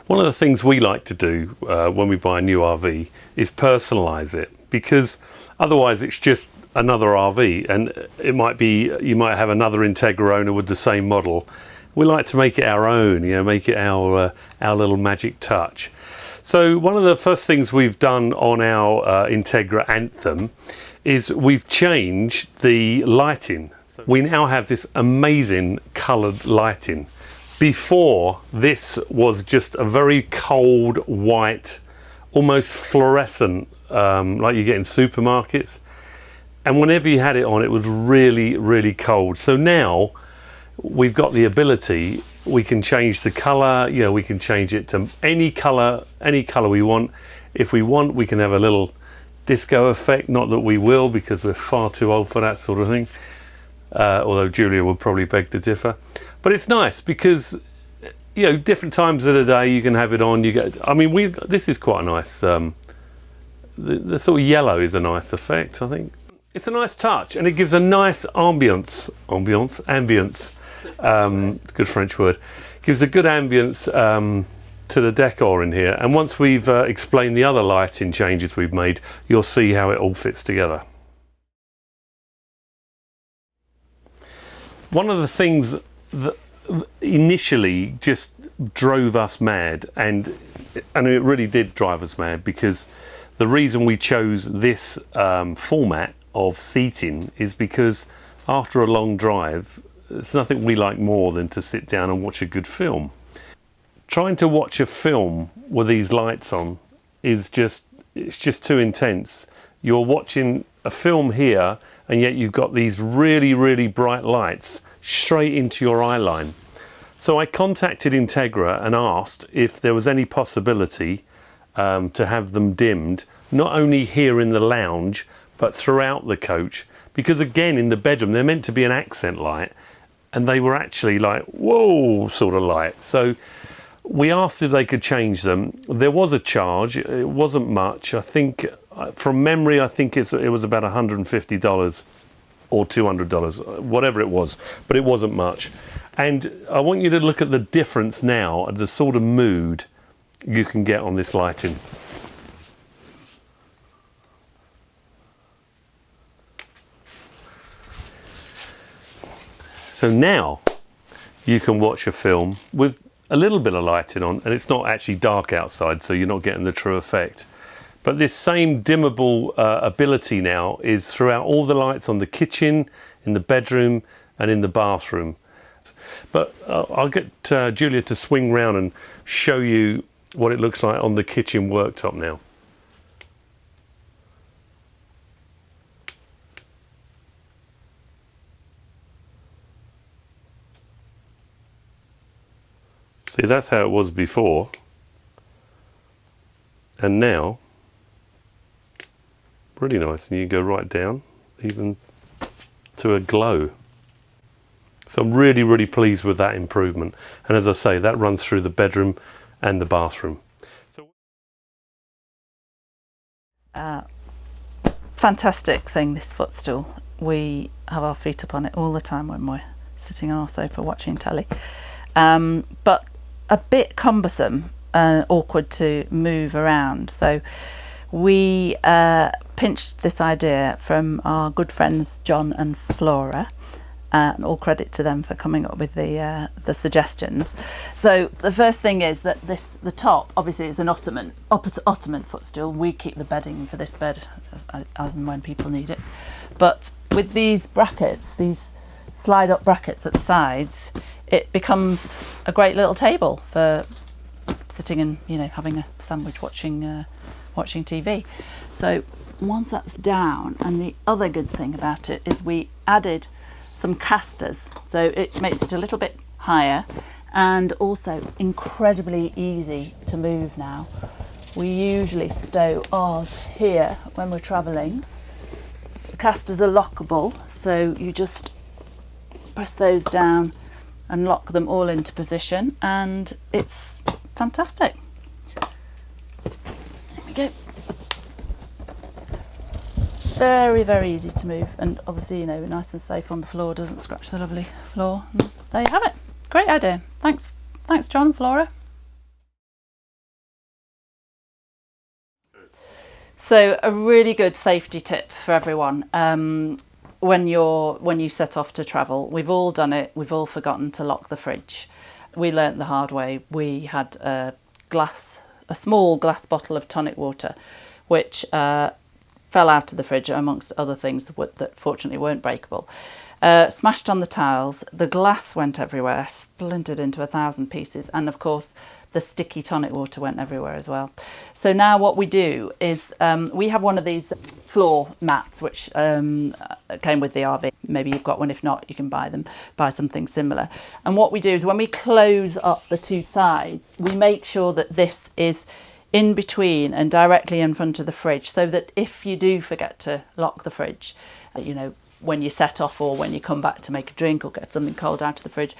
One of the things we like to do when we buy a new RV is personalise it, because otherwise it's just another RV, and it might be, you might have another Entegra owner with the same model. We like to make it our own, you know, make it our little magic touch. So one of the first things we've done on our Entegra Anthem is we've changed the lighting. We now have this amazing coloured lighting. Before, this was just a very cold white, almost fluorescent, like you get in supermarkets. And whenever you had it on, it was really, really cold. So now we've got the ability, we can change the colour, you know, we can change it to any colour we want. If we want, we can have a little disco effect, not that we will, because we're far too old for that sort of thing. Although Julia would probably beg to differ. But it's nice because, you know, different times of the day you can have it on. You get, I mean, this is quite a nice, the sort of yellow is a nice effect, I think. It's a nice touch, and it gives a nice ambience, good French word, gives a good ambience to the decor in here. And once we've explained the other lighting changes we've made, you'll see how it all fits together. One of the things that initially just drove us mad, and it really did drive us mad, because the reason we chose this format of seating is because after a long drive, there's nothing we like more than to sit down and watch a good film. Trying to watch a film with these lights on is it's just too intense. You're watching a film here, and yet you've got these really, really bright lights straight into your eye line. So I contacted Entegra and asked if there was any possibility to have them dimmed, not only here in the lounge, but throughout the coach. Because again, in the bedroom, they're meant to be an accent light, and they were actually like, whoa, sort of light. So we asked if they could change them. There was a charge, it wasn't much. I think, from memory, I think it was about $150 or $200, whatever it was, but it wasn't much. And I want you to look at the difference now, the sort of mood you can get on this lighting. So now you can watch a film with a little bit of lighting on, and it's not actually dark outside, so you're not getting the true effect. But this same dimmable ability now is throughout all the lights on the kitchen, in the bedroom, and in the bathroom. But I'll get Julia to swing round and show you what it looks like on the kitchen worktop now. See, that's how it was before, and now, pretty nice, and you go right down, even to a glow. So I'm really, really pleased with that improvement. And as I say, that runs through the bedroom and the bathroom. So fantastic thing, this footstool. We have our feet up on it all the time when we're sitting on our sofa watching telly. But a bit cumbersome and awkward to move around. So we pinched this idea from our good friends John and Flora, and all credit to them for coming up with the suggestions. So the first thing is that the top obviously is an ottoman footstool. We keep the bedding for this bed as and when people need it, but with these brackets, these slide up brackets at the sides, it becomes a great little table for sitting and, you know, having a sandwich watching TV. So once that's down, and the other good thing about it is we added some casters, so it makes it a little bit higher and also incredibly easy to move now. We usually stow ours here when we're travelling. The casters are lockable, so you just press those down and lock them all into position, and it's fantastic. There we go. Very, very easy to move, and obviously, you know, nice and safe on the floor, doesn't scratch the lovely floor. And there you have it. Great idea. Thanks John and Flora. So a really good safety tip for everyone. When you set off to travel, we've all done it. We've all forgotten to lock the fridge. We learnt the hard way. We had a small glass bottle of tonic water, which fell out of the fridge amongst other things that fortunately weren't breakable. Smashed on the tiles. The glass went everywhere, splintered into 1,000 pieces, and of course the sticky tonic water went everywhere as well. So now what we do is we have one of these floor mats which came with the RV. Maybe you've got one. If not, you can buy something similar. And what we do is when we close up the two sides, we make sure that this is in between and directly in front of the fridge, so that if you do forget to lock the fridge, you know, when you set off or when you come back to make a drink or get something cold out of the fridge,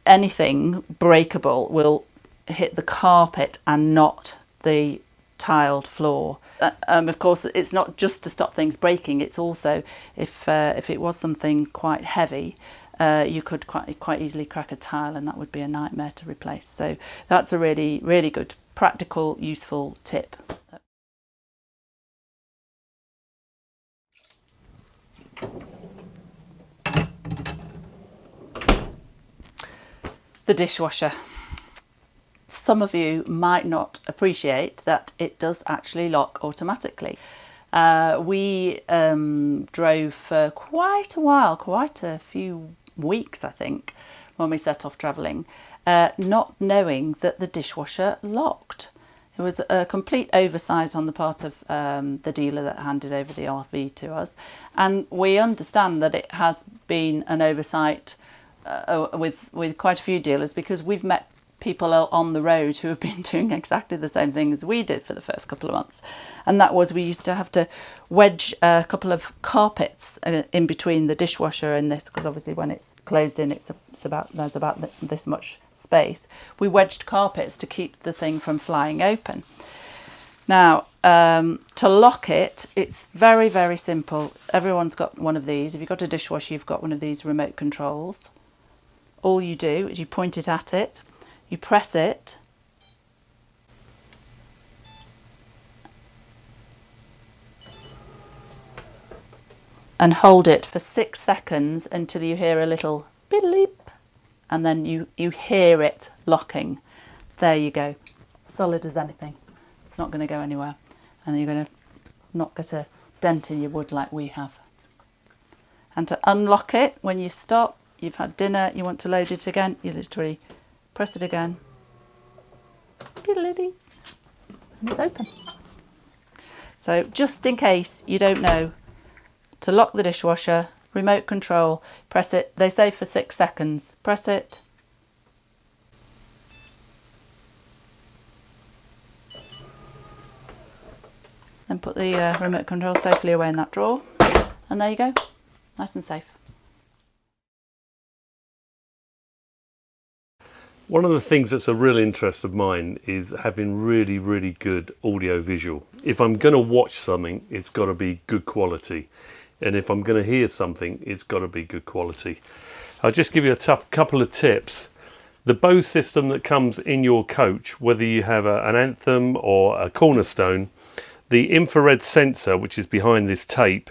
anything breakable will hit the carpet and not the tiled floor. Of course, it's not just to stop things breaking. It's also if it was something quite heavy, you could quite easily crack a tile, and that would be a nightmare to replace. So that's a really, really good, practical, useful tip. The dishwasher. Some of you might not appreciate that it does actually lock automatically. We drove for quite a while, quite a few weeks I think, when we set off travelling, not knowing that the dishwasher locked. It was a complete oversight on the part of the dealer that handed over the RV to us, and we understand that it has been an oversight with quite a few dealers, because we've met people on the road who have been doing exactly the same thing as we did for the first couple of months. And that was, we used to have to wedge a couple of carpets in between the dishwasher and this, because obviously when it's closed in, there's about this much space. We wedged carpets to keep the thing from flying open. Now, to lock it, it's very, very simple. Everyone's got one of these. If you've got a dishwasher, you've got one of these remote controls. All you do is you point it at it, you press it, and hold it for 6 seconds until you hear a little beep, and then you hear it locking. There you go, solid as anything. It's not going to go anywhere, and you're going to not get a dent in your wood like we have. And to unlock it, when you stop, you've had dinner, you want to load it again, you literally press it again, and it's open. So just in case you don't know, to lock the dishwasher, remote control, press it, they say for 6 seconds, press it, then put the remote control safely away in that drawer, and there you go, nice and safe. One of the things that's a real interest of mine is having really, really good audio visual. If I'm going to watch something, it's got to be good quality. And if I'm going to hear something, it's got to be good quality. I'll just give you a couple of tips. The Bose system that comes in your coach, whether you have an Anthem or a Cornerstone, the infrared sensor, which is behind this tape,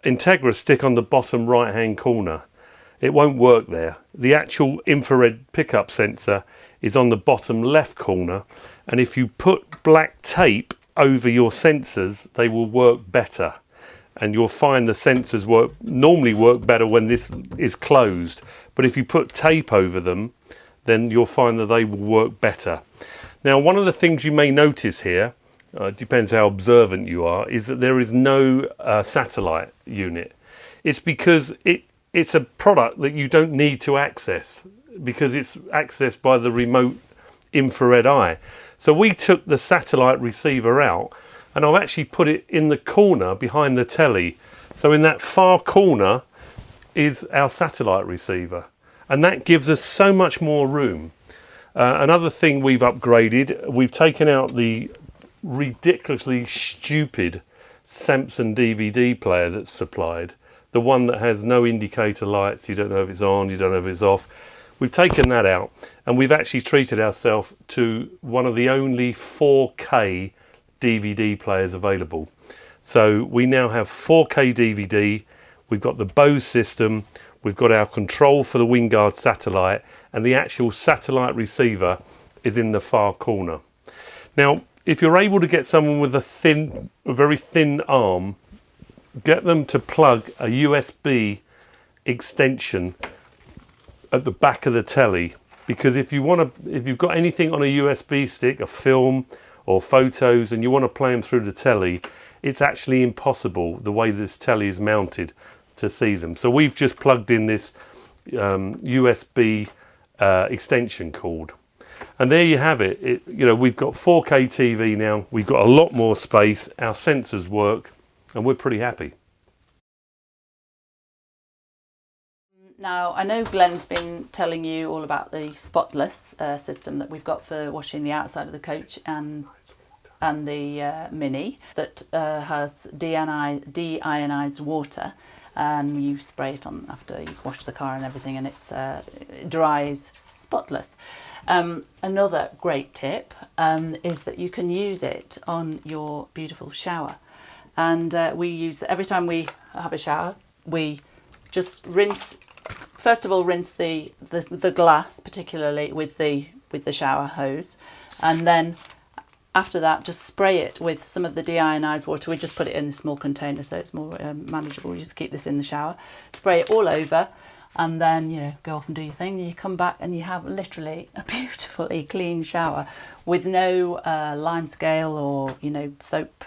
Entegra stick on the bottom right hand corner. It won't work there. The actual infrared pickup sensor is on the bottom left corner, and if you put black tape over your sensors, they will work better. And you'll find the sensors normally work better when this is closed, but if you put tape over them, then you'll find that they will work better. Now, one of the things you may notice here, it depends how observant you are, is that there is no satellite unit. It's because it's a product that you don't need to access, because it's accessed by the remote infrared eye. So we took the satellite receiver out, and I've actually put it in the corner behind the telly. So in that far corner is our satellite receiver, and that gives us so much more room. Another thing we've upgraded, we've taken out the ridiculously stupid Samsung DVD player that's supplied. The one that has no indicator lights, you don't know if it's on, you don't know if it's off. We've taken that out, and we've actually treated ourselves to one of the only 4K DVD players available. So we now have 4K DVD, we've got the Bose system, we've got our control for the Wingard satellite, and the actual satellite receiver is in the far corner. Now, if you're able to get someone with a very thin arm, get them to plug a USB extension at the back of the telly, because if you've got anything on a USB stick, a film or photos, and you want to play them through the telly, it's actually impossible the way this telly is mounted to see them. So we've just plugged in this USB extension cord, and there you have it. We've got 4K TV now, we've got a lot more space, our sensors work, and we're pretty happy. Now, I know Glenn's been telling you all about the spotless system that we've got for washing the outside of the coach and the Mini that has deionized water, and you spray it on after you've washed the car and everything, and it dries spotless. Another great tip is that you can use it on your beautiful shower, and we use every time we have a shower, we just rinse. First of all, rinse the glass, particularly with the shower hose, and then after that, just spray it with some of the deionized water. We just put it in a small container, so it's more manageable. You just keep this in the shower, spray it all over, and then go off and do your thing. You come back and you have literally a beautifully clean shower with no lime scale or soap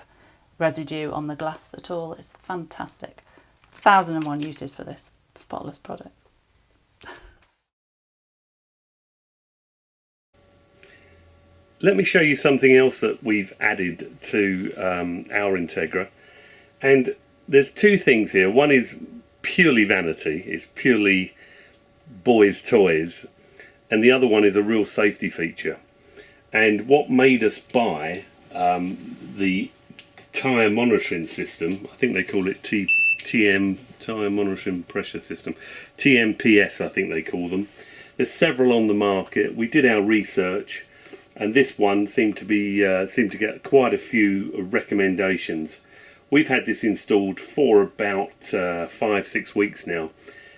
residue on the glass at all. It's fantastic. 1,001 uses for this spotless product. Let me show you something else that we've added to our Entegra, and there's two things here. One is purely vanity, it's purely boys' toys, and the other one is a real safety feature. And what made us buy the tyre monitoring system, I think they call it TM, tyre monitoring pressure system, TMPS I think they call them. There's several on the market. We did our research, and this one seemed to get quite a few recommendations. We've had this installed for about 5-6 weeks now.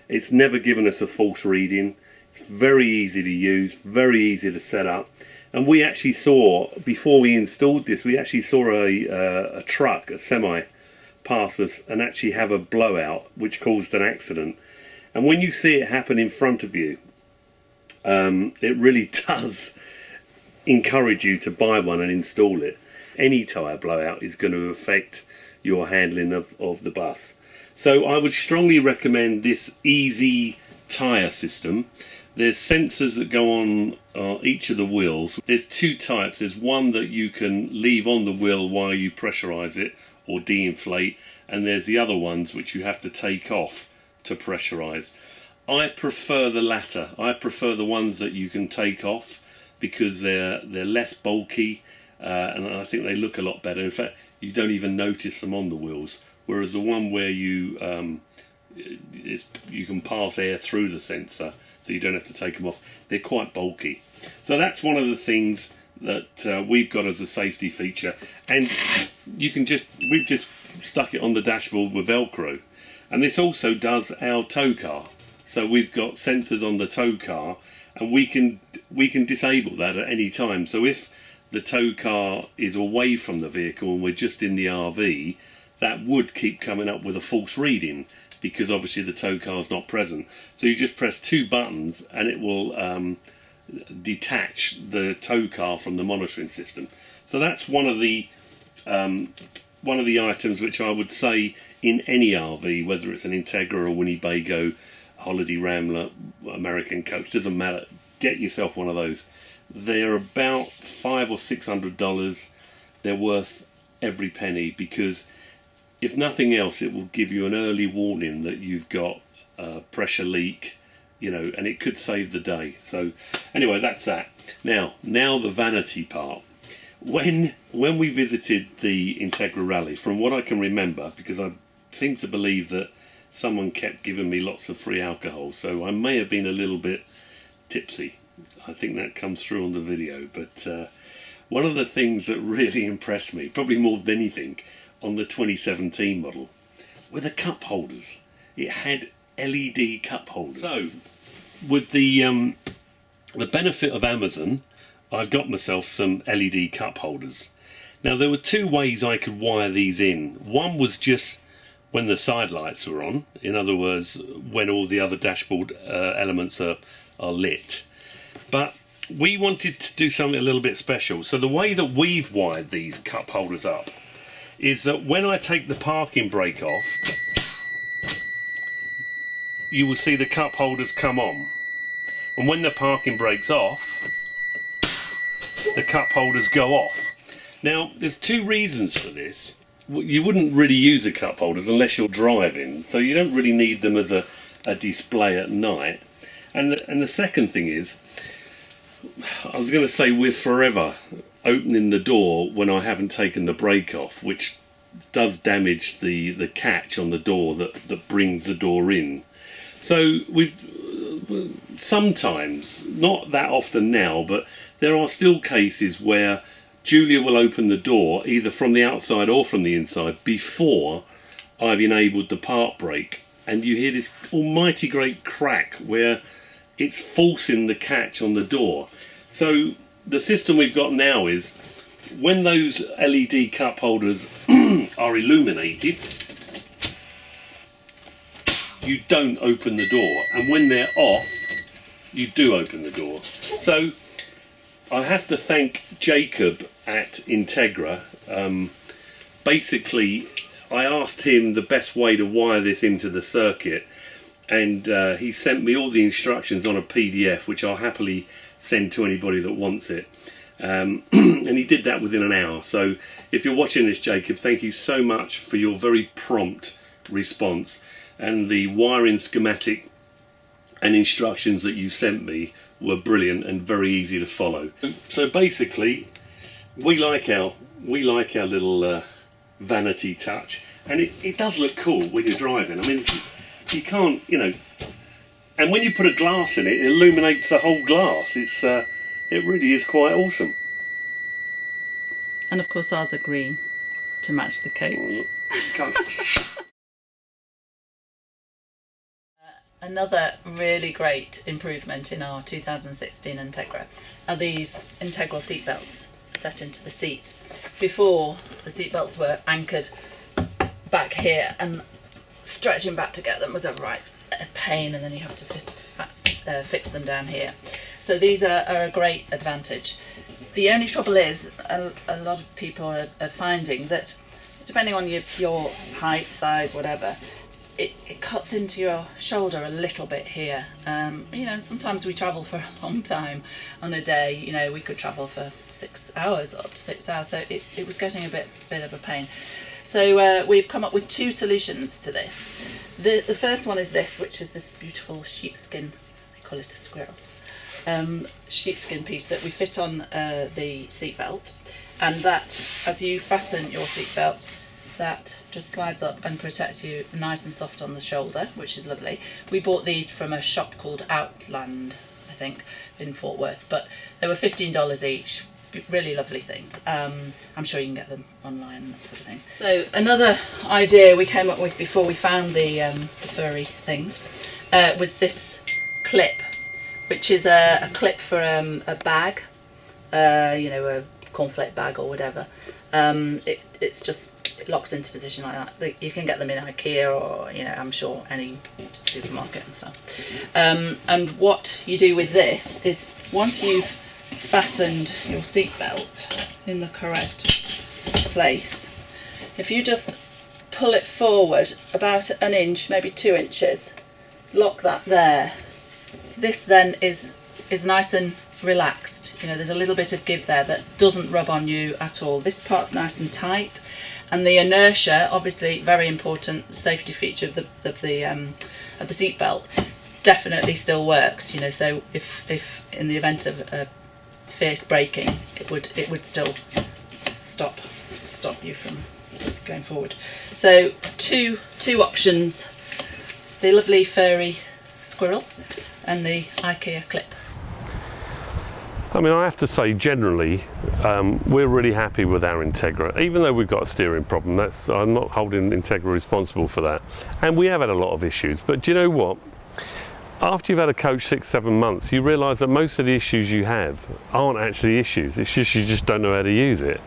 It's never given us a false reading. It's very easy to use, very easy to set up. And we actually saw, before we installed this, we actually saw a truck, a semi, pass us and actually have a blowout which caused an accident. And when you see it happen in front of you, it really does encourage you to buy one and install it. Any tyre blowout is going to affect your handling of the bus. So I would strongly recommend this easy tyre system. There's sensors that go on each of the wheels. There's two types. There's one that you can leave on the wheel while you pressurise it or de-inflate, and there's the other ones which you have to take off to pressurise. I prefer the latter. I prefer the ones that you can take off, because they're less bulky, and I think they look a lot better. In fact, you don't even notice them on the wheels, whereas the one where you can pass air through the sensor, so you don't have to take them off, they're quite bulky. So that's one of the things that we've got as a safety feature, and we've just stuck it on the dashboard with Velcro. And this also does our tow car, so we've got sensors on the tow car, and we can disable that at any time. So if the tow car is away from the vehicle and we're just in the RV, that would keep coming up with a false reading, because obviously the tow car is not present. So you just press two buttons and it will detach the tow car from the monitoring system. So that's one of the items which I would say in any RV, whether it's an Entegra or Winnebago, Holiday Rambler, American Coach, doesn't matter, get yourself one of those. They're about $500 or $600. They're worth every penny, because if nothing else, it will give you an early warning that you've got a pressure leak, and it could save the day. So anyway, that's that. Now the vanity part. When we visited the Entegra Rally, from what I can remember, because I seem to believe that someone kept giving me lots of free alcohol, so I may have been a little bit tipsy. I think that comes through on the video, but one of the things that really impressed me, probably more than anything, on the 2017 model, were the cup holders. It had LED cup holders. So, with the benefit of Amazon, I've got myself some LED cup holders. Now, there were two ways I could wire these in. One was just when the side lights were on, in other words, when all the other dashboard elements are lit. But we wanted to do something a little bit special. So the way that we've wired these cup holders up is that when I take the parking brake off, you will see the cup holders come on. And when the parking brake's off, the cup holders go off. Now, there's two reasons for this. You wouldn't really use the cup holders unless you're driving, so you don't really need them as a display at night. And the second thing is, I was going to say we're forever opening the door when I haven't taken the brake off, which does damage the catch on the door that brings the door in. So we've sometimes, not that often now, but there are still cases where Julia will open the door either from the outside or from the inside before I've enabled the park brake, and you hear this almighty great crack where it's forcing the catch on the door. So the system we've got now is when those LED cup holders are illuminated, you don't open the door, and when they're off, you do open the door. So I have to thank Jacob at Entegra. Basically, I asked him the best way to wire this into the circuit, and he sent me all the instructions on a PDF, which I'll happily send to anybody that wants it. And he did that within an hour. So if you're watching this, Jacob, thank you so much for your very prompt response, and the wiring schematic and instructions that you sent me were brilliant and very easy to follow. So basically, we like our little vanity touch, and it does look cool when you're driving. I mean, you can't, you know, and when you put a glass in it, it illuminates the whole glass. It really is quite awesome. And of course ours are green to match the coach. Another really great improvement in our 2016 Entegra are these integral seat belts set into the seat. Before, the seat belts were anchored back here, and stretching back to get them was a pain, and then you have to fix them down here. So these are a great advantage. The only trouble is a lot of people are finding that depending on your height, size, whatever, it cuts into your shoulder a little bit here. You know, sometimes we travel for a long time on a day. You know, we could travel for 6 hours, up to 6 hours, so it was getting a bit of a pain. So we've come up with two solutions to this. The first one is this, which is this beautiful sheepskin, I call it a squirrel, sheepskin piece that we fit on the seat belt, and that, as you fasten your seat belt, that just slides up and protects you nice and soft on the shoulder, which is lovely. We bought these from a shop called Outland, I think, in Fort Worth, but they were $15 each. Really lovely things. I'm sure you can get them online and that sort of thing. So another idea we came up with before we found the furry things was this clip, which is a clip for a bag, you know, a cornflake bag or whatever. It locks into position like that. You can get them in IKEA or, you know, I'm sure any supermarket and stuff. And what you do with this is, once you've fastened your seatbelt in the correct place, if you just pull it forward about an inch, maybe 2 inches, lock that there. This then is nice and relaxed. You know, there's a little bit of give there that doesn't rub on you at all. This part's nice and tight, and the inertia, obviously very important safety feature of the seat belt, definitely still works. You know, so if in the event of a fierce braking, it would still stop you from going forward. So two options: the lovely furry squirrel and the IKEA clip. I mean, I have to say, generally, we're really happy with our Entegra, even though we've got a steering problem. I'm not holding Entegra responsible for that. And we have had a lot of issues, but do you know what? After you've had a coach 6-7 months, you realise that most of the issues you have aren't actually issues. It's just you just don't know how to use it.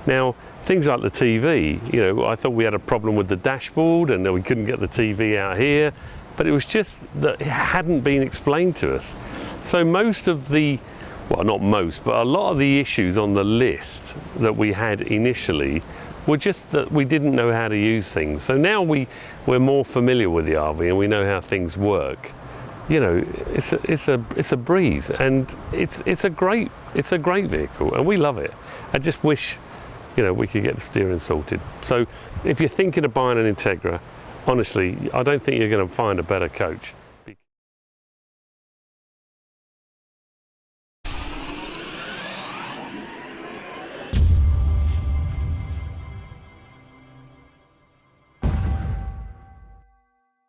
Now, things like the TV, I thought we had a problem with the dashboard and that we couldn't get the TV out here, but it was just that it hadn't been explained to us. So most of the, well, not most, but a lot of the issues on the list that we had initially were just that we didn't know how to use things. So now we're more familiar with the RV and we know how things work. It's a breeze, and it's a great vehicle, and we love it. I just wish we could get the steering sorted. So if you're thinking of buying an Entegra, honestly, I don't think you're going to find a better coach.